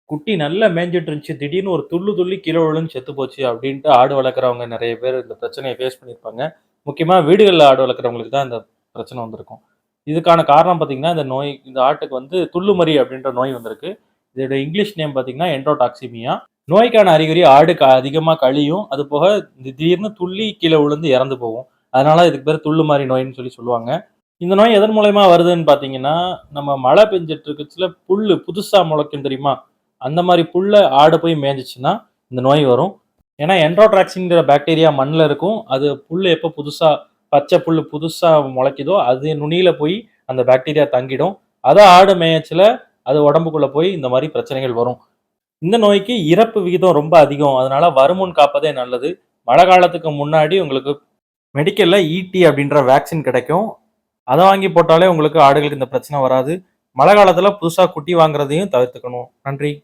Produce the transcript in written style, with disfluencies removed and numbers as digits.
குட்டி நல்லா மேய்ஞ்சிட்டு இருந்துச்சு. திடீர்னு ஒரு துள்ளு துள்ளி கீழ விழுந்து செத்து போச்சு அப்டின்ட்டு ஆடு வளர்க்குறவங்க நெறைய பேர் இந்த பிரச்சனைய ஃபேஸ் பண்ணியிருப்பாங்க. முக்கியமா வீடுகள்ல ஆடு வளர்க்குறவங்களுக்கு தான் இந்த பிரச்சனை வந்திருக்கும். இதுக்கான காரணம் பார்த்தீங்கன்னா, இந்த ஆட்டுக்கு வந்து துள்ளுமறி அப்டின்ற நோய் வந்திருக்கு. இதோட இங்கிலீஷ் நேம் பார்த்தீங்கன்னா, எண்டோடாக்சிமியா. நோய்க்கான அறிகுறி ஆடு அதிகமா கழியும். அதுபோக திடீர்னு துள்ளி கீழ விழுந்து இறந்து போகும். அதனால இதுக்கு பேரு துள்ளுமாறி நோய்ன்னு சொல்லுவாங்க. இந்த நோய் எதன் மூலியமா வருதுன்னு பார்த்தீங்கன்னா, நம்ம மழை பெஞ்சுட்டு இருக்கச்சுல புல்லு புதுசா முளைக்கும் தெரியுமா? அந்த மாரி புல்ல ஆடு போய் மேய்ஞ்சுச்சுன்னா, இந்த நோய் வரும். ஏன்னா என்ட்ரோடாக்சின்ங்கிற பாக்டீரியா மண்ல இருக்கும். அது புல்லு எப்ப புதுசா பச்சை புல்லு புதுசா முளைக்குதோ, அது நுனியில போய் அந்த பாக்டீரியா தங்கிடும். அத ஆடு மேயச்சுல அது உடம்புக்குள்ள போய் இந்த மாரி பிரச்சனைகள் வரும். இந்த நோய்க்கு இறப்பு விகிதம் ரொம்ப அதிகம். அதனால வருமுன் காப்பதே நல்லது. மழை காலத்துக்கு முன்னாடி உங்களுக்கு மெடிக்கல்ல ஈடி அப்படின்ற வேக்சின் கிடைக்கும். அத வாங்கி போட்டாலே உங்களுக்கு ஆடுகளுக்கு இந்த பிரச்சனை வராது. மழை காலத்துல புதுசா குட்டி வாங்குறதையும் தவிர்த்துக்கணும். நன்றி.